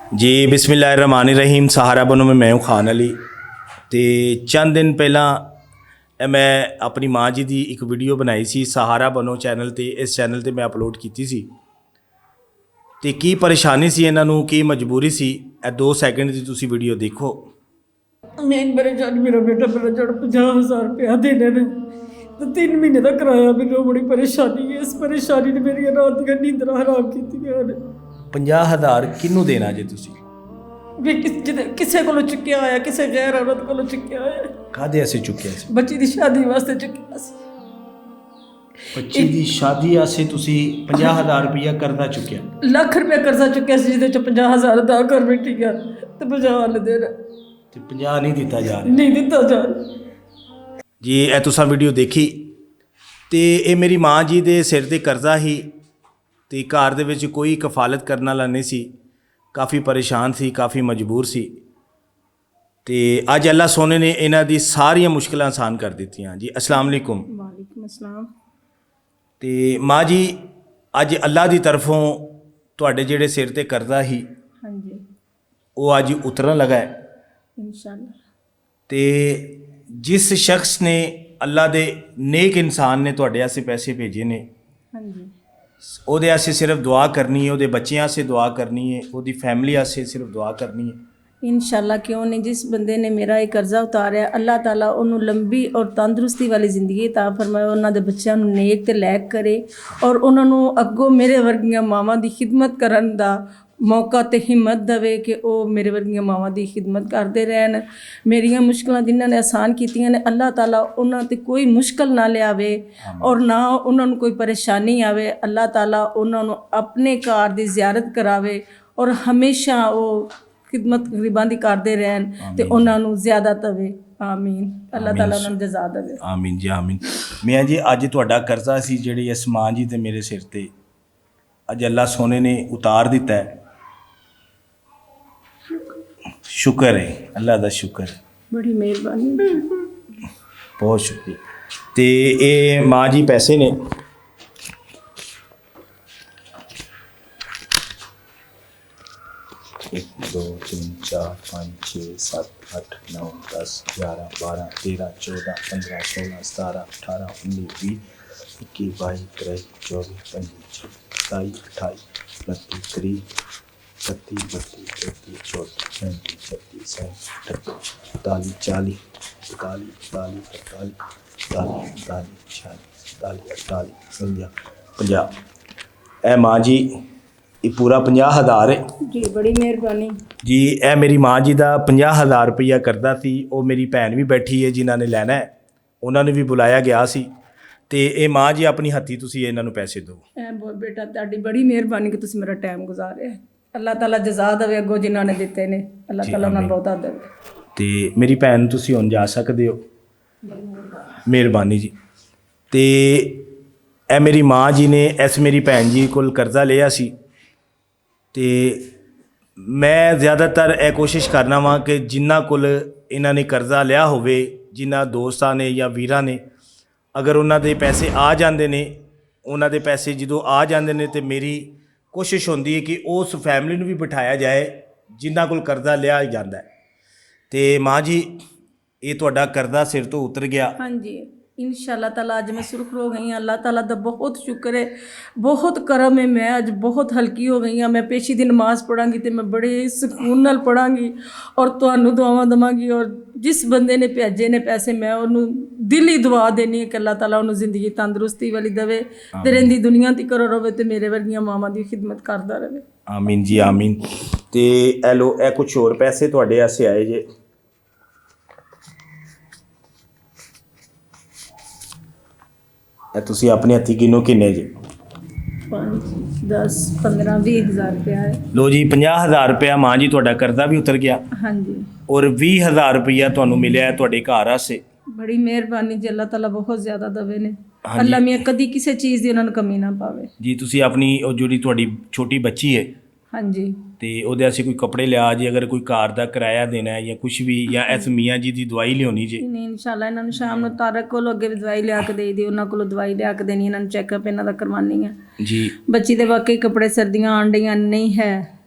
जी बिस्मिल्लाहिर्रहमानिर्रहीम। सहारा बनो में मैं हूँ खान अली। तो चंद दिन पहला मैं अपनी माँ जी की एक वीडियो बनाई सी सहारा बनो चैनल ते। इस चैनल ते मैं अपलोड की सी ते की परेशानी सी इन्हों की मजबूरी सी। 2 सैकेंड की तुसी वीडियो देखो। मेन परेशानी मेरा बेटा मेरा जड़ 50,000 रुपया देने ने तो 3 महीने का किराया मैंने बड़ी परेशानी है। इस परेशानी ने मेरी रात की नींद हराम की। 50,000 किनू देना जे तुसी? भी किसे को चुक्या होया, किसे गैर औरत को चुक्या होया। कादे ऐसे चुके सी? बच्ची की शादी वास्ते चुक्या सी। बच्ची की शादी आसे तुसी 50,000 रुपया करदा चुकिया? लाख रुपया कर्जा चुक्या सी जिहदे 50,000 अदा कर बैठी गया तो 50 ने देना ते 50 नहीं दिता जा रहा? नहीं दिता जा रहा जी। ए तुसा वीडियो देखी तो ये मेरी माँ जी के सिर ते कर्जा ही तो घर दे विच कोई कफालत करने वाला नहीं सी। काफ़ी परेशान सी, काफ़ी मजबूर सी। तो अज अल्लाह सोने ने इन्हां दी सारियां मुश्किलां आसान कर दित्तियां जी। अस्सलाम वालेकुम। वालेकुम अस्सलाम। तो माँ जी अज अल्लाह की तरफों तुहाडे जिहड़े सिर ते कर्जा ही हाँ जी वो अज उतरन लगा है। इंशाअल्लाह। तो जिस शख्स ने अल्लाह दे नेक इंसान ने तुहाडे आस्ते पैसे भेजे ने हाँ जी ਉਹਦੇ आस्ते सिर्फ दुआ करनी है, ਉਹਦੇ ਬੱਚਿਆਂ आस्ते दुआ करनी है, ਉਹਦੀ फैमिली आस्ते सिर्फ दुआ करनी है। इंशाअल्लाह क्यों नहीं। जिस बंदे ने मेरा ये कर्जा उतारिया अल्लाह ताला उन्होंने लंबी और तंदुरुस्ती वाली जिंदगी ता फरमाए, उन्होंने बच्चों को नेक ते लैक करे और उन्होंने अगों मेरे वर्गियां मावां की खिदमत करन दा मौका ते हिम्मत देवे कि वो मेरे वर्गियां मावां की खिदमत करते रहन। मेरियां मुश्किलां जिन्होंने आसान कीतियां ने अल्लाह ताला उन्होंने ते कोई मुश्किल ना लियावे और ना उन्होंने कोई परेशानी आवे। अल्लाह ताला उन्होंने अपने घर की जियारत करावे और हमेशा वो खिदमत गरीबां दी करते रहन ते उन्होंने ज़्यादा तवे। आमीन। अल्लाह ताला उन्होंने जज़ा देवे। आमीन जी आमीन। मैं जी अज तुहाडा कर्जा सी जिहड़ी इस माँ जी ते मेरे सिर ते अज अल्लाह सोने ने उतार दिता है। शुक्र है, अल्लाह का शुक्र है, बड़ी मेहरबानी। बहुत शुक्रिया। तो ये माँ जी पैसे ने 1 2 3 4 5 6 7 8 9 10 11 12 13 14 15 16 17 18 19 20 21 22 23 24 25 26 27 28 29 30 31 32 33 34 35 36 37 38 39 40 41 42 43 44 45 ए माँ जी ये पूरा 50,000 है जी। बड़ी मेहरबानी जी। ए मेरी माँ जी का 50,000 रुपया करदा सी। वो मेरी भैन भी बैठी है जिन्हों ने लैना है, उन्होंने भी बुलाया गया सी। तो ये माँ जी अपनी हत्थी तुसी इन्हों पैसे दो। बेटा तुहाडी बड़ी मेहरबानी कि तुसी मेरा टाइम गुजारे। अल्लाह ताला जज़ा देवे अगों जिन्होंने दिते ने। अल्लाह ताला उन्होंने बहुता देवे। तो मेरी भैन तुसी हुण जा सकदे हो। मेहरबानी जी। तो ए मेरी माँ जी ने इस मेरी भैन जी कोल कर्जा लिया सी। तो मैं ज़्यादातर यह कोशिश करना वा कि जिन्ना कोल इन्हां ने कर्जा लिया होवे, जिन्हां दोस्तां ने या वीरां ने, अगर उन्हां दे पैसे आ जांदे ने, उन्हां दे पैसे जदों आ जांदे ने तो मेरी कोशिश होंदी है कि उस फैमिली नूं भी बिठाया जाए जिन्हां कोल कर्जा लिया जांदा है। तो माँ जी ये तुहाडा कर्जा सिर तो उतर गया। हाँ जी इंशाअल्लाह ताला अज मैं सुरख हो गई हाँ। अल्लाह ताला दा बहुत शुक्र है, बहुत करम है। मैं अज बहुत हल्की हो गई हाँ। मैं पेशी दी नमाज़ पढ़ांगी तो मैं बड़े सुकून नाल पढ़ांगी और तुहानू दुआवां देवांगी। और जिस बंदे ने भेजे ने पैसे मैं उन्होंने दिल ही दुआ देनी है कि अल्लाह ताला उन्होंने जिंदगी तंदुरुस्ती वाली देवे ते रहिंदी दुनिया तिकर रवे ते मेरे वर्गियां मावां दी खिदमत करदा रहे। आमीन जी आमीन। तो ए लो ए कुछ होर पैसे तुहाडे आस्ते आए जे। तुसी अपने हत्थी गिनो किन्ने जे? 5 10 15 20,000 रुपया है। लो जी 50,000 रुपया माँ जी तुहाडा कर्जा भी उतर गया हाँ जी। और 20,000 रुपया तुहानू मिलिया है तुहाडे घर आस्ते। बड़ी मेहरबानी जी। अल्लाह ताला बहुत ज़्यादा दवे ने। अल्लाह मियाँ कदी किसी चीज़ की उन्होंने कमी ना पावे जी। तुसी अपनी वो जिहड़ी तुहाडी छोटी बच्ची है हाँ जी तो ਉਹਦੇ आस्ते कोई कपड़े लिया जे, अगर कोई घर का किराया देना है या कुछ भी, या इस मियाँ जी की दवाई लियानी जे? नहीं इंशाल्लाह इन्होंने शाम ਨੂੰ ਤਾਰਕ ਕੋਲ ਅੱਗੇ ਵੀ ਦਵਾਈ ਲਿਆ ਕੇ ਦੇਈ ਦੀ। ਉਹਨਾਂ ਕੋਲੋਂ ਦਵਾਈ ਲਿਆ ਕੇ ਦੇਣੀ, ਇਹਨਾਂ ਨੂੰ ਚੈੱਕਅਪ ਇਹਨਾਂ ਦਾ ਕਰਵਾਉਣੀ ਹੈ जी। ਬੱਚੀ ਦੇ ਵਾਕਈ ਕੱਪੜੇ ਸਰਦੀਆਂ ਆਣ ਡੀਆਂ ਨਹੀਂ ਹੈ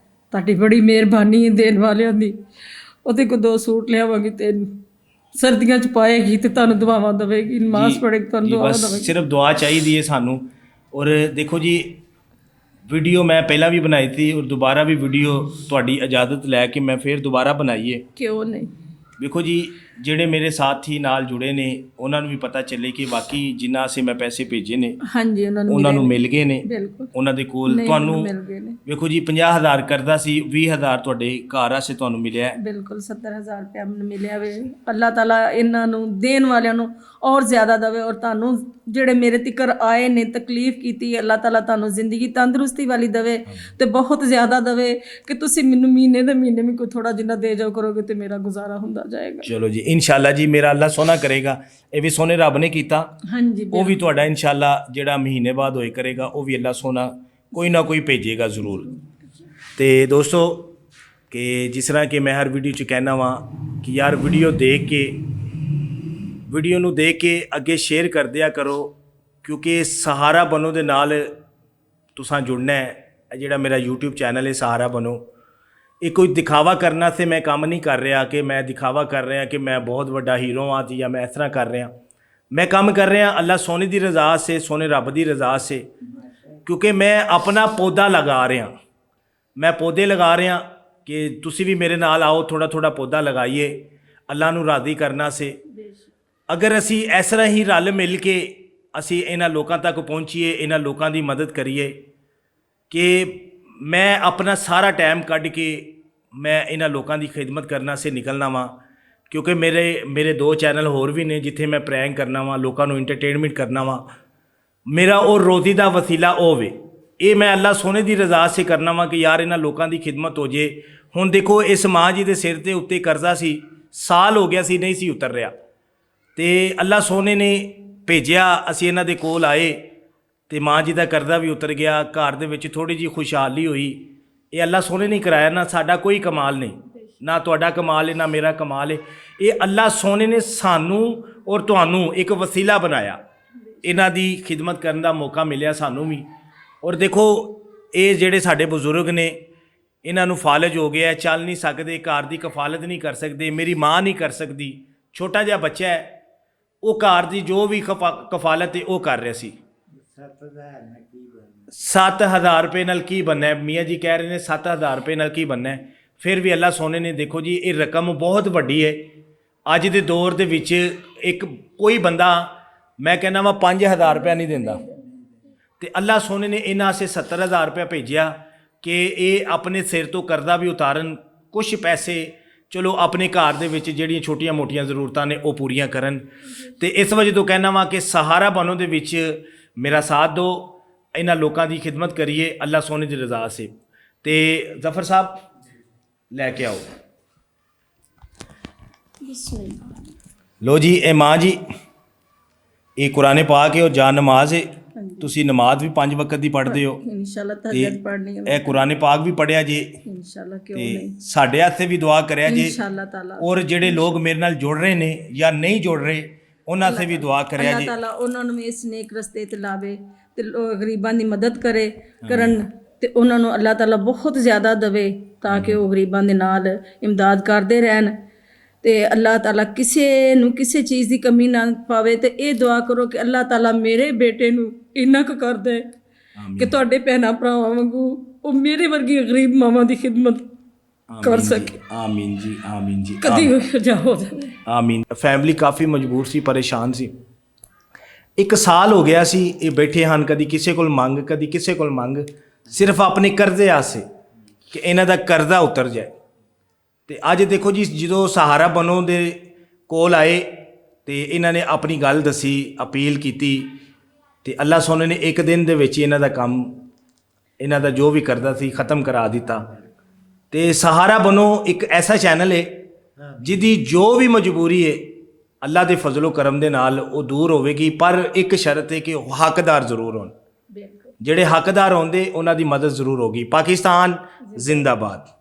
ਤੁਹਾਡੀ ਬੜੀ ਮਿਹਰਬਾਨੀ ਹੈ ਦੇਣ ਵਾਲਿਆਂ ਦੀ। ਉਹਦੇ ਕੋਲ 2 ਸੂਟ ਲਿਆਵਾਂਗੀ ਤੇ ਸਰਦੀਆਂ 'ਚ ਪਾਏਗੀ ਤੇ ਤੁਹਾਨੂੰ ਦੁਆਵਾਂ ਦੇਵੇਗੀ, ਨਮਾਜ਼ ਪੜ੍ਹੇਗੀ ਤੁਹਾਨੂੰ ਜੀ ਦੁਆਵਾਂ ਬਸ ਦੇਵੇਗੀ। ਸਿਰਫ ਦੁਆ ਚਾਹੀਦੀ ਹੈ ਸਾਨੂੰ। ਔਰ ਦੇਖੋ ਜੀ ਵੀਡੀਓ ਮੈਂ ਪਹਿਲਾਂ ਵੀ ਬਣਾਈ ਸੀ ਔਰ ਦੁਬਾਰਾ ਵੀ ਵੀਡੀਓ ਤੁਹਾਡੀ ਇਜਾਜ਼ਤ ਲੈ ਕੇ ਮੈਂ ਫਿਰ ਦੁਬਾਰਾ ਬਣਾਈ ਹੈ। ਕਿਉਂ ਨਹੀਂ। ਦੇਖੋ ਜੀ ਜਿਹੜੇ ਮੇਰੇ ਸਾਥੀ ਨਾਲ ਜੁੜੇ ਨੇ ਉਹਨਾਂ ਨੂੰ ਵੀ ਪਤਾ ਚੱਲੇ ਕਿ ਵਾਕਈ ਜਿੰਨਾ ਅਸੀਂ ਮੈਂ ਪੈਸੇ ਭੇਜੇ ਨੇ ਹਾਂਜੀ ਉਹਨਾਂ ਨੂੰ ਮਿਲ ਗਏ ਨੇ। ਬਿਲਕੁਲ ਉਹਨਾਂ ਦੇ ਕੋਲ ਨਹੀਂ, ਤੁਹਾਨੂੰ ਮਿਲ ਗਏ ਨੇ। ਵੇਖੋ ਜੀ 50,000 ਕਰਦਾ ਸੀ, 20,000 ਤੁਹਾਡੇ ਘਰ ਆਸੇ ਤੁਹਾਨੂੰ ਮਿਲਿਆ ਹੈ। ਬਿਲਕੁਲ 70,000 ਰੁਪਇਆ ਮੈਨੂੰ ਮਿਲਿਆ ਵੇ। ਅੱਲਾਹ ਤਾਲਾ ਇਹਨਾਂ ਨੂੰ ਦੇਣ ਵਾਲਿਆਂ ਨੂੰ ਔਰ ਜ਼ਿਆਦਾ ਦੇਵੇ ਔਰ ਤੁਹਾਨੂੰ ਜਿਹੜੇ ਮੇਰੇ ਤਿਕਰ ਆਏ ਨੇ ਤਕਲੀਫ ਕੀਤੀ, ਅੱਲਾਹ ਤਾਲਾ ਤੁਹਾਨੂੰ ਜ਼ਿੰਦਗੀ ਤੰਦਰੁਸਤੀ ਵਾਲੀ ਦੇਵੇ ਤੇ ਬਹੁਤ ਜ਼ਿਆਦਾ ਦੇਵੇ ਕਿ ਤੁਸੀਂ ਮੈਨੂੰ ਮਹੀਨੇ ਦੇ ਮਹੀਨੇ ਵੀ ਕੋਈ ਥੋੜਾ ਜਿੰਨਾ ਦੇ ਜਾਓ ਕਰੋਗੇ ਤੇ ਮੇਰਾ ਗੁਜ਼ਾਰਾ ਹੁੰਦਾ ਜਾਏਗਾ। ਚਲੋ ਜੀ ਇਨਸ਼ਾਅੱਲਾ ਜੀ ਮੇਰਾ ਅੱਲਾ ਸੋਹਣਾ ਕਰੇਗਾ। ਇਹ ਵੀ ਸੋਹਣੇ ਰੱਬ ਨੇ ਕੀਤਾ, ਹਾਂਜੀ ਉਹ ਵੀ ਤੁਹਾਡਾ ਇਨਸ਼ਾਅੱਲਾ ਜਿਹੜਾ ਮਹੀਨੇ ਬਾਅਦ ਹੋਏ ਕਰੇਗਾ ਉਹ ਵੀ ਅੱਲਾ ਸੋਹਣਾ ਕੋਈ ਨਾ ਕੋਈ ਭੇਜੇਗਾ ਜ਼ਰੂਰ। ਤੇ ਦੋਸਤੋ ਕਿ ਜਿਸ ਤਰ੍ਹਾਂ ਕਿ ਮੈਂ ਹਰ ਵੀਡੀਓ 'ਚ ਕਹਿਣਾ ਵਾਂ ਕਿ ਯਾਰ ਵੀਡੀਓ ਨੂੰ ਦੇਖ ਕੇ ਅੱਗੇ ਸ਼ੇਅਰ ਕਰ ਦਿਆ ਕਰੋ, ਕਿਉਂਕਿ ਸਹਾਰਾ ਬਣੋ ਦੇ ਨਾਲ ਤੁਸਾਂ ਜੁੜਨਾ ਹੈ। ਇਹ ਜਿਹੜਾ ਮੇਰਾ YouTube ਚੈਨਲ ਹੈ ਸਹਾਰਾ ਬਣੋ, ਇਹ ਕੋਈ ਦਿਖਾਵਾ ਕਰਨਾ ਤੇ ਮੈਂ ਕੰਮ ਨਹੀਂ ਕਰ ਰਿਹਾ ਕਿ ਮੈਂ ਦਿਖਾਵਾ ਕਰ ਰਿਹਾ ਕਿ ਮੈਂ ਬਹੁਤ ਵੱਡਾ ਹੀਰੋ ਹਾਂ ਜਾਂ ਮੈਂ ਇਸ ਤਰ੍ਹਾਂ ਕਰ ਰਿਹਾ। ਮੈਂ ਕੰਮ ਕਰ ਰਿਹਾ ਅੱਲਾ ਸੋਨੇ ਦੀ ਰਜ਼ਾ ਸੇ, ਸੋਨੇ ਰੱਬ ਦੀ ਰਜ਼ਾ ਸੇ, ਕਿਉਂਕਿ ਮੈਂ ਆਪਣਾ ਪੌਦਾ ਲਗਾ ਰਿਹਾ। ਮੈਂ ਪੌਦੇ ਲਗਾ ਰਿਹਾ ਕਿ ਤੁਸੀਂ ਵੀ ਮੇਰੇ ਨਾਲ ਆਓ, ਥੋੜਾ ਥੋੜਾ ਪੌਦਾ ਲਗਾਈਏ, ਅੱਲਾ ਨੂੰ ਰਾਜ਼ੀ ਕਰਨਾ ਸੇ। ਅਗਰ ਅਸੀਂ ਇਸ ਤਰ੍ਹਾਂ ਹੀ ਰਲ ਮਿਲ ਕੇ ਅਸੀਂ ਇਹਨਾਂ ਲੋਕਾਂ ਤੱਕ ਪਹੁੰਚੀਏ, ਇਹਨਾਂ ਲੋਕਾਂ ਦੀ ਮਦਦ ਕਰੀਏ ਕਿ ਮੈਂ ਆਪਣਾ ਸਾਰਾ ਟਾਈਮ ਕੱਢ ਕੇ ਮੈਂ ਇਹਨਾਂ ਲੋਕਾਂ ਦੀ ਖਿਦਮਤ ਕਰਨਾ ਸੇ ਨਿਕਲਣਾ ਵਾਂ, ਕਿਉਂਕਿ ਮੇਰੇ 2 ਚੈਨਲ ਹੋਰ ਵੀ ਨੇ ਜਿੱਥੇ ਮੈਂ ਪ੍ਰੈਂਕ ਕਰਨਾ ਵਾਂ, ਲੋਕਾਂ ਨੂੰ ਇੰਟਰਟੇਨਮੈਂਟ ਕਰਨਾ ਵਾਂ। ਮੇਰਾ ਉਹ ਰੋਜ਼ੀ ਦਾ ਵਸੀਲਾ ਉਹ ਵੇ। ਇਹ ਮੈਂ ਅੱਲਾ ਸੋਨੇ ਦੀ ਰਜ਼ਾ ਸੇ ਕਰਨਾ ਵਾਂ ਕਿ ਯਾਰ ਇਹਨਾਂ ਲੋਕਾਂ ਦੀ ਖਿਦਮਤ ਹੋ ਜੇ। ਹੁਣ ਦੇਖੋ ਇਸ ਮਾਂ ਜੀ ਦੇ ਸਿਰ ਤੇ ਉੱਤੇ ਕਰਜ਼ਾ ਸੀ, ਸਾਲ ਹੋ ਗਿਆ ਸੀ ਨਹੀਂ ਸੀ ਉਤਰ ਰਿਹਾ, ਤੇ ਅੱਲਾ ਸੋਨੇ ਨੇ ਭੇਜਿਆ, ਅਸੀਂ ਇਹਨਾਂ ਦੇ ਕੋਲ ਆਏ ਤੇ ਮਾਂ ਜੀ ਦਾ ਕਰਜ਼ਾ ਵੀ ਉਤਰ ਗਿਆ, ਘਰ ਦੇ ਵਿੱਚ ਥੋੜੀ ਜਿਹੀ ਖੁਸ਼ਹਾਲੀ ਹੋਈ। ਇਹ ਅੱਲਾ ਸੋਨੇ ਨੇ ਕਰਾਇਆ, ਨਾ ਸਾਡਾ ਕੋਈ ਕਮਾਲ ਨਹੀਂ, ਨਾ ਤੁਹਾਡਾ ਕਮਾਲ ਹੈ ਨਾ ਮੇਰਾ ਕਮਾਲ ਹੈ। ਇਹ ਅੱਲਾ ਸੋਨੇ ਨੇ ਸਾਨੂੰ ਔਰ ਤੁਹਾਨੂੰ ਇੱਕ ਵਸੀਲਾ ਬਣਾਇਆ, ਇਹਨਾਂ ਦੀ ਖਿਦਮਤ ਕਰਨ ਦਾ ਮੌਕਾ ਮਿਲਿਆ ਸਾਨੂੰ ਵੀ। ਔਰ ਦੇਖੋ ਇਹ ਜਿਹੜੇ ਸਾਡੇ ਬਜ਼ੁਰਗ ਨੇ ਇਹਨਾਂ ਨੂੰ ਫਾਲਜ ਹੋ ਗਿਆ, ਚੱਲ ਨਹੀਂ ਸਕਦੇ, ਘਰ ਦੀ ਕਫਾਲਤ ਨਹੀਂ ਕਰ ਸਕਦੇ, ਮੇਰੀ ਮਾਂ ਨਹੀਂ ਕਰ ਸਕਦੀ, ਛੋਟਾ ਜਿਹਾ ਬੱਚਾ ਹੈ, ਉਹ ਘਰ ਦੀ ਜੋ ਵੀ ਕਫਾਲਤ ਹੈ ਉਹ ਕਰ ਰਿਹਾ ਸੀ। 7,000 ਰੁਪਏ ਨਾਲ ਕੀ ਬਣਨਾ? ਮੀਆਂ ਜੀ ਕਹਿ ਰਹੇ ਨੇ 7,000 ਰੁਪਏ ਨਾਲ ਕੀ ਬਣਨਾ? ਫਿਰ ਵੀ ਅੱਲਾ ਸੋਨੇ ਨੇ ਦੇਖੋ ਜੀ ਇਹ ਰਕਮ ਬਹੁਤ ਵੱਡੀ ਹੈ। ਅੱਜ ਦੇ ਦੌਰ ਦੇ ਵਿੱਚ ਇੱਕ ਕੋਈ ਬੰਦਾ ਮੈਂ ਕਹਿੰਦਾ ਵਾ 5,000 ਰੁਪਇਆ ਨਹੀਂ ਦਿੰਦਾ, ਤੇ ਅੱਲਾ ਸੋਨੇ ਨੇ ਇਹਨਾਂ ਵਾਸਤੇ 70,000 ਰੁਪਇਆ ਭੇਜਿਆ ਕਿ ਇਹ ਆਪਣੇ ਸਿਰ ਤੋਂ ਕਰਜ਼ਾ ਵੀ ਉਤਾਰਨ, ਕੁਛ ਪੈਸੇ ਚਲੋ ਆਪਣੇ ਘਰ ਦੇ ਵਿੱਚ ਜਿਹੜੀਆਂ ਛੋਟੀਆਂ ਮੋਟੀਆਂ ਜ਼ਰੂਰਤਾਂ ਨੇ ਉਹ ਪੂਰੀਆਂ ਕਰਨ। ਤੇ ਇਸ ਵਜ੍ਹਾ ਤੋਂ ਕਹਿਣਾ ਵਾ ਕਿ ਸਹਾਰਾ ਬਣੋ ਦੇ ਵਿੱਚ ਮੇਰਾ ਸਾਥ ਦਿਓ, ਇਹਨਾਂ ਲੋਕਾਂ ਦੀ ਖਿਦਮਤ ਕਰੀਏ ਅੱਲਾ ਸੋਨੇ ਦੀ ਰਜ਼ਾ ਸੇ। ਤੇ ਜ਼ਫਰ ਸਾਹਿਬ ਲੈ ਕੇ ਆਓ। ਲੋ ਜੀ ਇਹ ਮਾਂ ਜੀ ਇਹ ਕੁਰਾਨ ਪਾਕ ਹੈ, ਉਹ ਜਾਂ ਨਮਾਜ਼ ਹੈ। ਤੁਸੀਂ ਨਮਾਜ਼ ਵੀ 5 ਵਕਤ ਦੀ ਪੜ੍ਹਦੇ ਹੋ, ਇਨਸ਼ਾਅੱਲਾ ਤਹਜਦ ਪੜ੍ਹਨੀ ਹੈ। ਇਹ ਕੁਰਾਨ ਪਾਕ ਵੀ ਪੜ੍ਹਿਆ ਜੇ, ਇਨਸ਼ਾਅੱਲਾ ਕਿਉਂ ਤੇ ਨਹੀਂ, ਸਾਡੇ ਹੱਥੇ ਵੀ ਦੁਆ ਕਰਿਆ ਜੇ। ਇਨਸ਼ਾਅੱਲਾ ਤਾਲਾ ਔਰ ਜਿਹੜੇ ਲੋਕ ਮੇਰੇ ਨਾਲ ਜੁੜ ਰਹੇ ਨੇ ਜਾਂ ਨਹੀਂ ਜੁੜ ਰਹੇ ਉਹਨਾਂ ਸੇ ਵੀ ਦੁਆ ਕਰਿਆ ਅੱਲਾਹ ਜੇ। ਤਾਲਾ ਉਹਨਾਂ ਨੂੰ ਵੀ ਇਸ ਨੇਕ ਰਸਤੇ ਤੇ ਲਾਵੇ ਤੇ ਗਰੀਬਾਂ ਦੀ ਮਦਦ ਕਰਨ ਤੇ ਉਹਨਾਂ ਨੂੰ ਅੱਲਾਹ ਤਾਲਾ ਬਹੁਤ ਜ਼ਿਆਦਾ ਦੇਵੇ ਤਾਂ ਕਿ ਉਹ ਗਰੀਬਾਂ ਦੇ ਨਾਲ ਇਮਦਾਦ ਕਰਦੇ ਰਹਿਣ ਤੇ ਅੱਲਾਹ ਤਾਲਾ ਕਿਸੇ ਨੂੰ ਕਿਸੇ ਚੀਜ਼ ਦੀ ਕਮੀ ਨਾ ਪਾਵੇ। ਤੇ ਇਹ ਦੁਆ ਕਰੋ ਕਿ ਅੱਲਾਹ ਤਾਲਾ ਮੇਰੇ ਬੇਟੇ ਨੂੰ ਇੰਨਾ ਕੁ ਕਰ ਦੇ ਕਿ ਤੁਹਾਡੇ ਭੈਣਾਂ ਭਰਾਵਾਂ ਵਾਂਗੂ ਉਹ ਮੇਰੇ ਵਰਗੀ ਗਰੀਬ ਮਾਵਾਂ ਦੀ ਖਿਦਮਤ ਕਰ ਸਕੇ। ਆਮੀਨ ਜੀ, ਆਮੀਨ ਜੀ, ਕਦੀ ਜਾ ਹੋ ਜਾਵੇ। ਆਮੀਨ। ਫੈਮਿਲੀ ਕਾਫੀ ਮਜਬੂਰ ਸੀ, ਪਰੇਸ਼ਾਨ ਸੀ। 1 ਸਾਲ ਹੋ ਗਿਆ ਸੀ ਇਹ ਬੈਠੇ ਹਨ, ਕਦੀ ਕਿਸੇ ਕੋਲ ਮੰਗ ਕਦੀ ਕਿਸੇ ਕੋਲ ਮੰਗ, ਸਿਰਫ ਆਪਣੇ ਕਰਜ਼ੇ ਆਸੇ ਕਿ ਇਹਨਾਂ ਦਾ ਕਰਜ਼ਾ ਉਤਰ ਜਾਏ। ਤੇ ਅੱਜ ਦੇਖੋ ਜੀ ਜਦੋਂ ਸਹਾਰਾ ਬਣੋ ਦੇ ਕੋਲ ਆਏ ਤੇ ਇਹਨਾਂ ਨੇ ਆਪਣੀ ਗੱਲ ਦੱਸੀ, ਅਪੀਲ ਕੀਤੀ ਤੇ ਅੱਲਾ ਸੋਨੇ ਨੇ 1 ਦਿਨ ਦੇ ਵਿੱਚ ਇਹਨਾਂ ਦਾ ਕੰਮ, ਇਹਨਾਂ ਦਾ ਜੋ ਵੀ ਕਰਦਾ ਸੀ ਖਤਮ ਕਰਾ ਦਿੱਤਾ। ਤੇ ਸਹਾਰਾ ਬਣੋ ਇੱਕ ਐਸਾ ਚੈਨਲ ਹੈ ਜਿਹਦੀ ਜੋ ਵੀ ਮਜਬੂਰੀ ਹੈ ਅੱਲਾ ਦੇ ਫਜ਼ਲੋ ਕਰਮ ਦੇ ਨਾਲ ਉਹ ਦੂਰ ਹੋਵੇਗੀ, ਪਰ ਇੱਕ ਸ਼ਰਤ ਹੈ ਕਿ ਹੱਕਦਾਰ ਜ਼ਰੂਰ ਹੋਣ। ਜਿਹੜੇ ਹੱਕਦਾਰ ਹੁੰਦੇ ਉਹਨਾਂ ਦੀ ਮਦਦ ਜ਼ਰੂਰ ਹੋਗੀ। ਪਾਕਿਸਤਾਨ ਜ਼ਿੰਦਾਬਾਦ।